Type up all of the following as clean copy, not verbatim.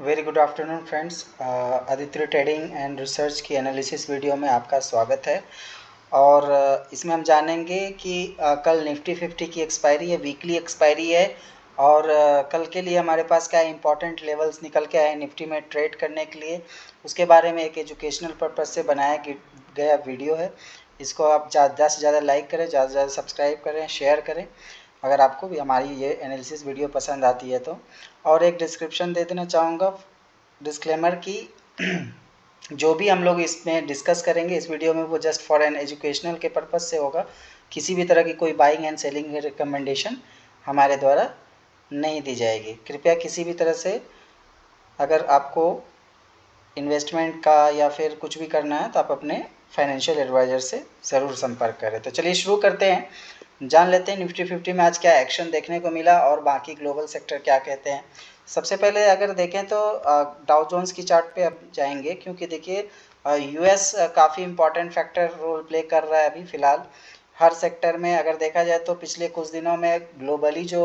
Very good afternoon friends. Aditya trading and research की analysis video में आपका स्वागत है। और इसमें हम जानेंगे कि कल निफ्टी 50 की एक्सपायरी है, वीकली एक्सपायरी है। और कल के लिए हमारे पास क्या इंपॉर्टेंट लेवल्स निकल के आए निफ्टी में ट्रेड करने के लिए, उसके बारे में एक एजुकेशनल पर्पज़ से बनाया गया वीडियो है। इसको आप ज़्यादा से ज़्यादा लाइक करें, ज़्यादा से ज़्यादा सब्सक्राइब करें, शेयर करें अगर आपको भी हमारी ये एनालिसिस वीडियो पसंद आती है तो। और एक डिस्क्रिप्शन दे देना चाहूँगा डिस्क्लेमर की जो भी हम लोग इसमें डिस्कस करेंगे इस वीडियो में वो जस्ट फॉर एन एजुकेशनल के पर्पज़ से होगा। किसी भी तरह की कोई बाइंग एंड सेलिंग रिकमेंडेशन हमारे द्वारा नहीं दी जाएगी। कृपया किसी भी तरह से अगर आपको इन्वेस्टमेंट का या फिर कुछ भी करना है तो आप अपने फाइनेंशियल एडवाइज़र से ज़रूर संपर्क करें। तो चलिए शुरू करते हैं, जान लेते हैं निफ्टी 50 में आज क्या एक्शन देखने को मिला और बाकी ग्लोबल सेक्टर क्या कहते हैं। सबसे पहले अगर देखें तो डाउ जोन्स की चार्ट पे अब जाएंगे, क्योंकि देखिए यूएस काफ़ी इम्पॉर्टेंट फैक्टर रोल प्ले कर रहा है अभी फ़िलहाल हर सेक्टर में। अगर देखा जाए तो पिछले कुछ दिनों में ग्लोबली जो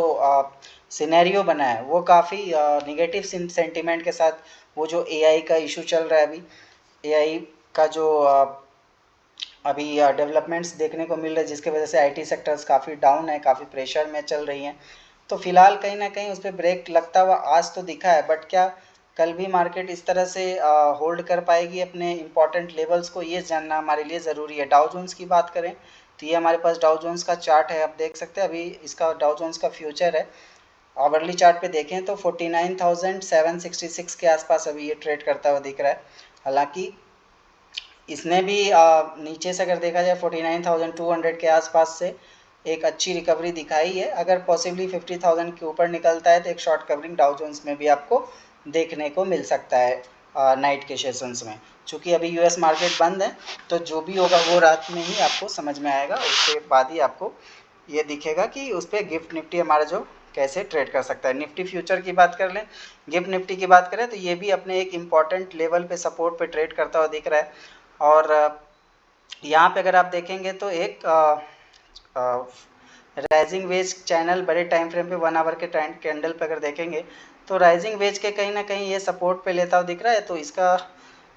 सिनेरियो बना है वो काफ़ी निगेटिव सेंटिमेंट के साथ, वो जो एआई का इशू चल रहा है अभी, एआई का जो अभी डेवलपमेंट्स देखने को मिल रहे हैं जिसके वजह से आईटी सेक्टर्स काफ़ी डाउन है, काफ़ी प्रेशर में चल रही हैं। तो फिलहाल कहीं ना कहीं उस पर ब्रेक लगता हुआ आज तो दिखा है, बट क्या कल भी मार्केट इस तरह से होल्ड कर पाएगी अपने इम्पॉर्टेंट लेवल्स को, ये जानना हमारे लिए ज़रूरी है। डाउ जोन्स की बात करें तो ये हमारे पास डाउ जोन्स का चार्ट है, आप देख सकते हैं अभी इसका डाउ जोन्स का फ्यूचर है। आवरली चार्ट पे देखें तो 49,766 के आसपास अभी ये ट्रेड करता हुआ दिख रहा है। हालांकि इसने भी नीचे से अगर देखा जाए 49,200 के आसपास से एक अच्छी रिकवरी दिखाई है। अगर पॉसिबली 50,000 के ऊपर निकलता है तो एक शॉर्ट कवरिंग डाउ जोन्स में भी आपको देखने को मिल सकता है नाइट के सेशंस में। चूँकि अभी यूएस मार्केट बंद है तो जो भी होगा वो रात में ही आपको समझ में आएगा, उसके बाद ही आपको ये दिखेगा कि उस पर गिफ्ट निफ्टी हमारा जो कैसे ट्रेड कर सकता है। निफ्टी फ्यूचर की बात कर लें, गिफ्ट निफ्टी की बात करें तो ये भी अपने एक इम्पॉर्टेंट लेवल पे सपोर्ट पे ट्रेड करता हुआ दिख रहा है। और यहाँ पे अगर आप देखेंगे तो एक राइजिंग वेज चैनल बड़े टाइम फ्रेम पे 1 आवर के टाइम कैंडल पे अगर देखेंगे तो राइजिंग वेज के कहीं ना कहीं ये सपोर्ट पे लेता हुआ दिख रहा है। तो इसका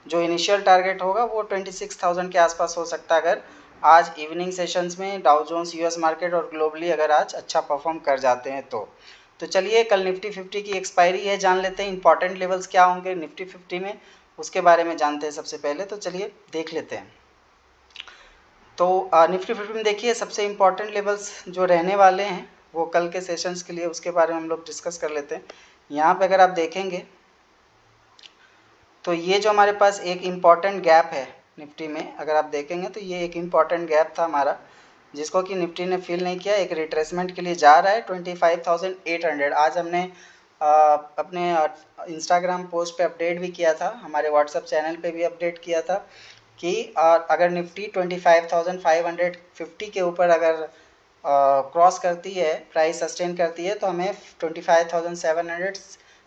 जो इनिशियल टारगेट होगा वो 26,000 के आसपास हो सकता है अगर आज इवनिंग सेशंस में डाउ जोन्स यूएस मार्केट और ग्लोबली अगर आज अच्छा परफॉर्म कर जाते हैं तो चलिए कल निफ्टी 50 की एक्सपायरी है, जान लेते हैं इंपॉर्टेंट लेवल्स क्या होंगे निफ्टी 50 में, उसके बारे में जानते हैं सबसे पहले। तो चलिए देख लेते हैं। तो निफ्टी 50 में देखिए सबसे इम्पॉर्टेंट लेवल्स जो रहने वाले हैं वो कल के सेशंस के लिए, उसके बारे में हम लोग डिस्कस कर लेते हैं। यहाँ पे अगर आप देखेंगे तो ये जो हमारे पास एक इम्पॉर्टेंट गैप है निफ्टी में, अगर आप देखेंगे तो ये एक इम्पॉर्टेंट गैप था हमारा जिसको कि निफ्टी ने फिल नहीं किया, एक रिट्रेसमेंट के लिए जा रहा है 25,800। आज हमने अपने इंस्टाग्राम पोस्ट पे अपडेट भी किया था, हमारे व्हाट्सएप चैनल पे भी अपडेट किया था कि अगर निफ्टी 25,550 के ऊपर अगर क्रॉस करती है, प्राइस सस्टेन करती है तो हमें 25,700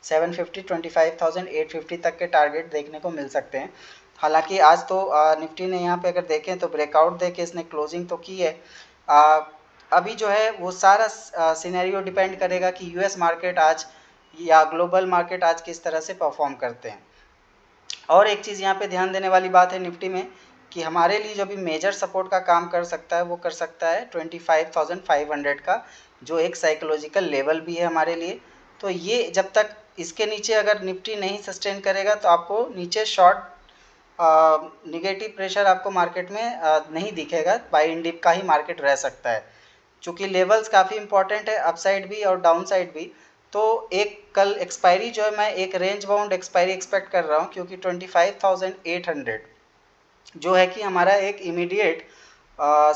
750 25,850 तक के टारगेट देखने को मिल सकते हैं। हालांकि आज तो निफ्टी ने यहाँ पे अगर देखें तो ब्रेकआउट देके इसने क्लोजिंग तो की है। अभी जो है वो सारा सिनेरियो डिपेंड करेगा कि यूएस मार्केट आज या ग्लोबल मार्केट आज किस तरह से परफॉर्म करते हैं। और एक चीज़ यहाँ पे ध्यान देने वाली बात है निफ्टी में कि हमारे लिए जो भी मेजर सपोर्ट का काम कर सकता है वो कर सकता है 25,500 का, जो एक साइकोलॉजिकल लेवल भी है हमारे लिए। तो ये जब तक इसके नीचे अगर निफ्टी नहीं सस्टेन करेगा तो आपको नीचे शॉर्ट निगेटिव प्रेशर आपको मार्केट में नहीं दिखेगा, बाई इन डिप का ही मार्केट रह सकता है। चूँकि लेवल्स काफ़ी इंपॉर्टेंट है, अपसाइड भी और डाउन साइड भी। तो एक कल एक्सपायरी जो है मैं एक रेंज बाउंड एक्सपायरी एक्सपेक्ट कर रहा हूँ, क्योंकि 25,800 जो है कि हमारा एक इमीडिएट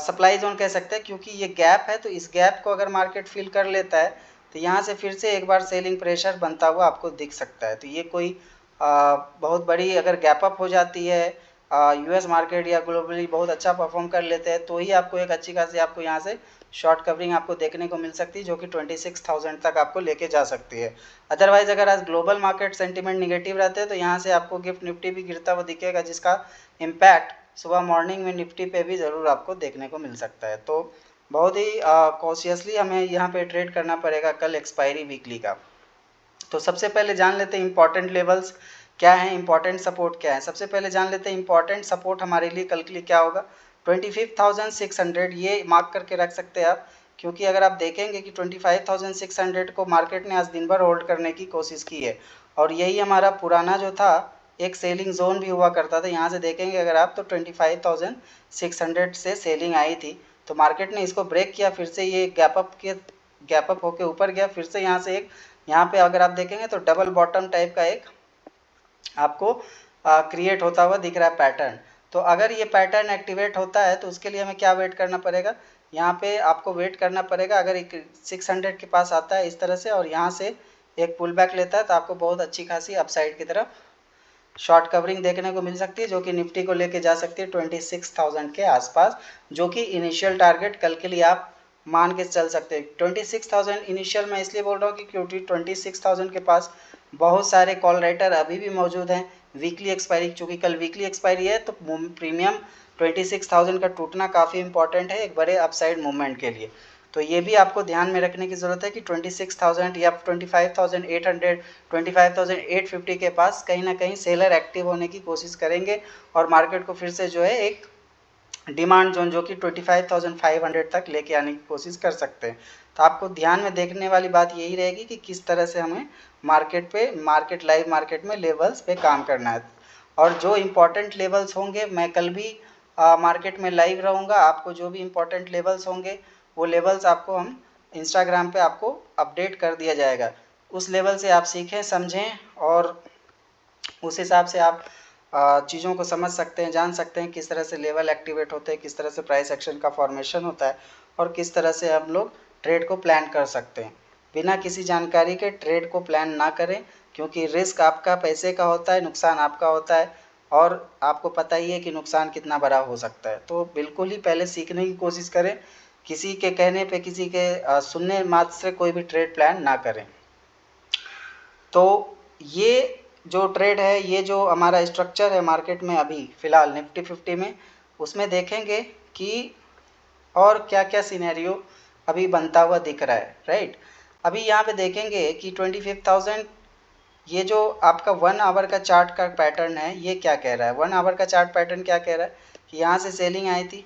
सप्लाई जोन कह सकते हैं, क्योंकि ये गैप है। तो इस गैप को अगर मार्केट फिल कर लेता है तो यहाँ से फिर से एक बार सेलिंग प्रेशर बनता हुआ आपको दिख सकता है। तो ये कोई बहुत बड़ी अगर गैप अप हो जाती है, यूएस मार्केट या ग्लोबली बहुत अच्छा परफॉर्म कर लेते हैं तो ही आपको एक अच्छी खासी आपको यहाँ से शॉर्ट कवरिंग आपको देखने को मिल सकती है, जो कि 26,000 तक आपको लेके जा सकती है। अदरवाइज अगर आज ग्लोबल मार्केट सेंटीमेंट निगेटिव रहते हैं तो यहाँ से आपको गिफ्ट निफ्टी भी गिरता हुआ दिखेगा, जिसका इम्पैक्ट सुबह मॉर्निंग में निफ्टी पे भी ज़रूर आपको देखने को मिल सकता है। तो बहुत ही कॉशियसली हमें यहाँ पे ट्रेड करना पड़ेगा कल एक्सपायरी वीकली का। तो सबसे पहले जान लेते हैं इंपॉर्टेंट लेवल्स क्या है, इंपॉर्टेंट सपोर्ट क्या है। सबसे पहले जान लेते हैं इंपॉर्टेंट सपोर्ट हमारे लिए कल के लिए क्या होगा। 25,600 ये मार्क करके रख सकते हैं आप, क्योंकि अगर आप देखेंगे कि 25,600 को मार्केट ने आज दिन भर होल्ड करने की कोशिश की है, और यही हमारा पुराना जो था एक सेलिंग जोन भी हुआ करता था। यहाँ से देखेंगे अगर आप तो 25,600 से सेलिंग आई थी, तो मार्केट ने इसको ब्रेक किया, फिर से ये गैप अप होके ऊपर गया, फिर से यहाँ से एक, यहाँ पे अगर आप देखेंगे तो डबल बॉटम टाइप का एक आपको क्रिएट होता हुआ दिख रहा है पैटर्न। तो अगर ये पैटर्न एक्टिवेट होता है तो उसके लिए हमें क्या वेट करना पड़ेगा, यहाँ पे आपको वेट करना पड़ेगा। अगर एक 600 के पास आता है इस तरह से और यहाँ से एक पुल बैक लेता है तो आपको बहुत अच्छी खासी अपसाइड की तरफ शॉर्ट कवरिंग देखने को मिल सकती है, जो कि निफ्टी को लेके जा सकती है 26,000 के आसपास, जो कि इनिशियल टारगेट कल के लिए आप मान के चल सकते हैं। 26,000 इनिशियल मैं इसलिए बोल रहा हूँ कि क्योंकि 26,000 के पास बहुत सारे कॉल राइटर अभी भी मौजूद हैं। वीकली एक्सपायरी, चूँकि कल वीकली एक्सपायरी है तो प्रीमियम 26,000 का टूटना काफ़ी इंपॉर्टेंट है एक बड़े अपसाइड मूवमेंट के लिए। तो ये भी आपको ध्यान में रखने की ज़रूरत है कि 26,000 या 25,800, 25,850 के पास कहीं ना कहीं सेलर एक्टिव होने की कोशिश करेंगे और मार्केट को फिर से जो है एक डिमांड जोन जो कि 25,500 तक लेके आने की कोशिश कर सकते हैं। तो आपको ध्यान में देखने वाली बात यही रहेगी कि किस तरह से हमें लाइव मार्केट में लेवल्स पे काम करना है। और जो इम्पोर्टेंट लेवल्स होंगे मैं कल भी मार्केट में लाइव रहूँगा। आपको जो भी इम्पोर्टेंट लेवल्स होंगे वो लेवल्स आपको हम इंस्टाग्राम पे आपको अपडेट कर दिया जाएगा। उस लेवल से आप सीखें समझें और उस हिसाब से आप चीज़ों को समझ सकते हैं, जान सकते हैं किस तरह से लेवल एक्टिवेट होते हैं, किस तरह से प्राइस एक्शन का फॉर्मेशन होता है और किस तरह से हम लोग ट्रेड को प्लान कर सकते हैं। बिना किसी जानकारी के ट्रेड को प्लान ना करें, क्योंकि रिस्क आपका पैसे का होता है, नुकसान आपका होता है और आपको पता ही है कि नुकसान कितना बड़ा हो सकता है। तो बिल्कुल ही पहले सीखने की कोशिश करें, किसी के कहने पे, किसी के सुनने मात्र से कोई भी ट्रेड प्लान ना करें। तो ये जो ट्रेड है, ये जो हमारा स्ट्रक्चर है मार्केट में अभी फ़िलहाल निफ्टी 50 में, उसमें देखेंगे कि और क्या क्या सिनेरियो अभी बनता हुआ दिख रहा है, राइट। अभी यहाँ पे देखेंगे कि 25,000 ये जो आपका 1 आवर का चार्ट का पैटर्न है ये क्या कह रहा है। 1 आवर का चार्ट पैटर्न क्या कह रहा है कि यहाँ से सेलिंग आई थी,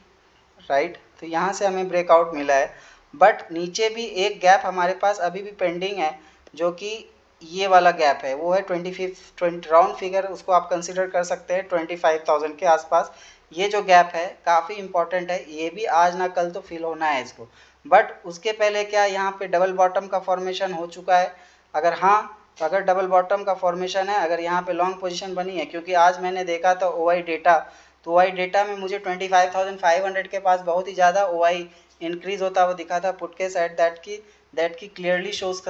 राइट, तो यहाँ से हमें ब्रेकआउट मिला है, बट नीचे भी एक गैप हमारे पास अभी भी पेंडिंग है, जो कि ये वाला गैप है, वो है 25 राउंड फिगर उसको आप कंसिडर कर सकते हैं 25,000 के आसपास। ये जो गैप है काफ़ी इंपॉर्टेंट है, ये भी आज ना कल तो फिल होना है इसको। बट उसके पहले क्या यहाँ पे डबल बॉटम का फॉर्मेशन हो चुका है? अगर हाँ, तो अगर डबल बॉटम का फॉर्मेशन है, अगर यहाँ पे लॉन्ग पोजीशन बनी है, क्योंकि आज मैंने देखा था ओआई डेटा, तो ओआई डेटा में मुझे 25,500 के पास बहुत ही ज़्यादा ओआई इंक्रीज होता हुआ दिखा था पुट के साइड, दैट की क्लियरली शोज,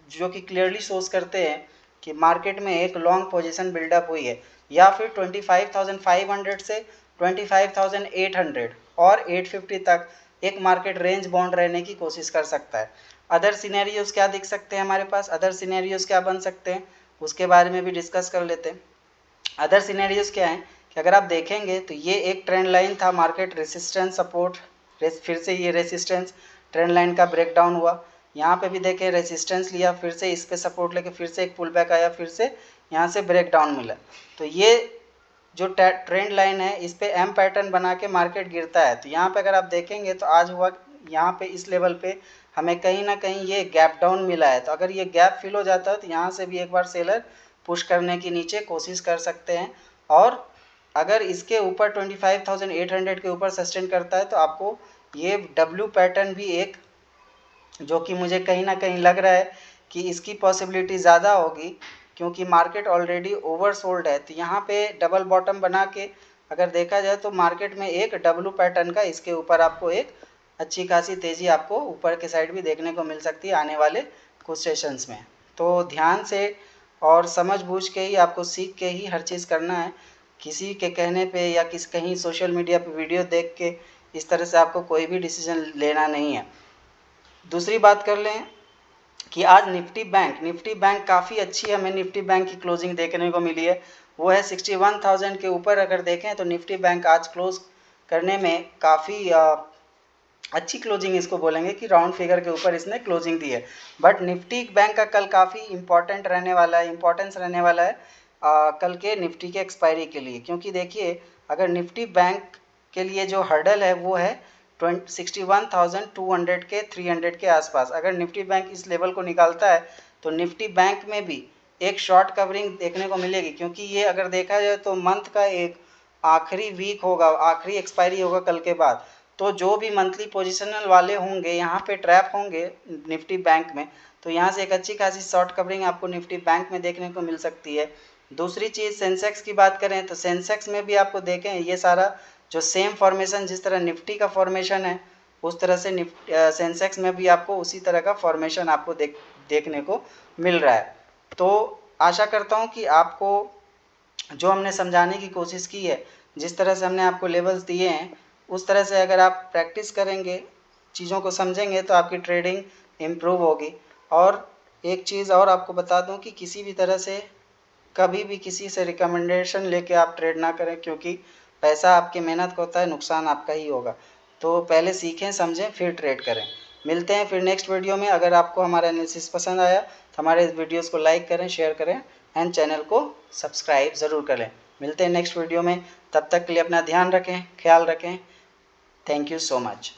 जो कि क्लियरली शोज करते हैं कि मार्केट में एक लॉन्ग पोजीशन बिल्डअप हुई है। या फिर 25,500 से 25,800 और 850 तक एक मार्केट रेंज बाउंड रहने की कोशिश कर सकता है। अदर सिनेरियोज क्या दिख सकते हैं हमारे पास, अदर सिनेरियोज क्या बन सकते हैं उसके बारे में भी डिस्कस कर लेते हैं। अदर सिनेरियोज क्या हैं कि अगर आप देखेंगे तो ये एक ट्रेंड लाइन था, मार्केट रेसिस्टेंस सपोर्ट, फिर से ये रेसिस्टेंस ट्रेंड लाइन का ब्रेकडाउन हुआ, यहाँ पे भी देखें रेसिस्टेंस लिया, फिर से इस पे सपोर्ट लेके फिर से एक पुल बैक आया, फिर से यहाँ से ब्रेकडाउन मिला। तो ये जो ट्रेंड लाइन है इस पे एम पैटर्न बना के मार्केट गिरता है। तो यहाँ पे अगर आप देखेंगे तो आज हुआ यहाँ पे इस लेवल पे हमें कहीं ना कहीं ये गैप डाउन मिला है। तो अगर ये गैप फिल हो जाता है तो यहाँ से भी एक बार सेलर पुश करने की नीचे कोशिश कर सकते हैं, और अगर इसके ऊपर 25,800 के ऊपर सस्टेन करता है तो आपको ये डब्ल्यू पैटर्न भी एक, जो कि मुझे कहीं ना कहीं लग रहा है कि इसकी पॉसिबिलिटी ज़्यादा होगी, क्योंकि मार्केट ऑलरेडी ओवरसोल्ड है। तो यहाँ पे डबल बॉटम बना के अगर देखा जाए तो मार्केट में एक डब्ल्यू पैटर्न का इसके ऊपर आपको एक अच्छी खासी तेज़ी आपको ऊपर के साइड भी देखने को मिल सकती है आने वाले कुछ सेशंस में। तो ध्यान से और समझ बूझ के ही आपको सीख के ही हर चीज़ करना है, किसी के कहने पे या कहीं सोशल मीडिया पे वीडियो देख के इस तरह से आपको कोई भी डिसीजन लेना नहीं है। दूसरी बात कर लें कि आज निफ्टी बैंक काफ़ी अच्छी हमें निफ्टी बैंक की क्लोजिंग देखने को मिली है, वो है 61,000 के ऊपर। अगर देखें तो निफ्टी बैंक आज क्लोज करने में काफ़ी अच्छी क्लोजिंग इसको बोलेंगे कि राउंड फिगर के ऊपर इसने क्लोजिंग दी है। बट निफ्टी बैंक का कल काफ़ी इंपॉर्टेंट रहने वाला है, इंपॉर्टेंस रहने वाला है कल के निफ्टी के एक्सपायरी के लिए, क्योंकि देखिए अगर निफ्टी बैंक के लिए जो हर्डल है वो है 61,200 के 300 के आसपास। अगर निफ्टी बैंक इस लेवल को निकालता है तो निफ्टी बैंक में भी एक शॉर्ट कवरिंग देखने को मिलेगी, क्योंकि ये अगर देखा जाए तो मंथ का एक आखिरी वीक होगा, आखिरी एक्सपायरी होगा कल के बाद। तो जो भी मंथली पोजिशनल वाले होंगे यहाँ पे ट्रैप होंगे निफ्टी बैंक में, तो यहाँ से एक अच्छी खासी शॉर्ट कवरिंग आपको निफ्टी बैंक में देखने को मिल सकती है। दूसरी चीज़ सेंसेक्स की बात करें तो सेंसेक्स में भी आपको देखें ये सारा जो सेम फॉर्मेशन जिस तरह निफ्टी का फॉर्मेशन है उस तरह से सेंसेक्स में भी आपको उसी तरह का फॉर्मेशन आपको देखने को मिल रहा है। तो आशा करता हूँ कि आपको जो हमने समझाने की कोशिश की है, जिस तरह से हमने आपको लेवल्स दिए हैं, उस तरह से अगर आप प्रैक्टिस करेंगे, चीज़ों को समझेंगे तो आपकी ट्रेडिंग इम्प्रूव होगी। और एक चीज़ और आपको बता दूं कि किसी भी तरह से कभी भी किसी से रिकमेंडेशन लेके आप ट्रेड ना करें, क्योंकि पैसा आपकी मेहनत का होता है, नुकसान आपका ही होगा। तो पहले सीखें समझें फिर ट्रेड करें। मिलते हैं फिर नेक्स्ट वीडियो में। अगर आपको हमारा एनालिसिस पसंद आया तो हमारे वीडियोज़ को लाइक करें, शेयर करें एंड चैनल को सब्सक्राइब ज़रूर करें। मिलते हैं नेक्स्ट वीडियो में, तब तक के लिए अपना ध्यान रखें, ख्याल रखें। Thank you so much.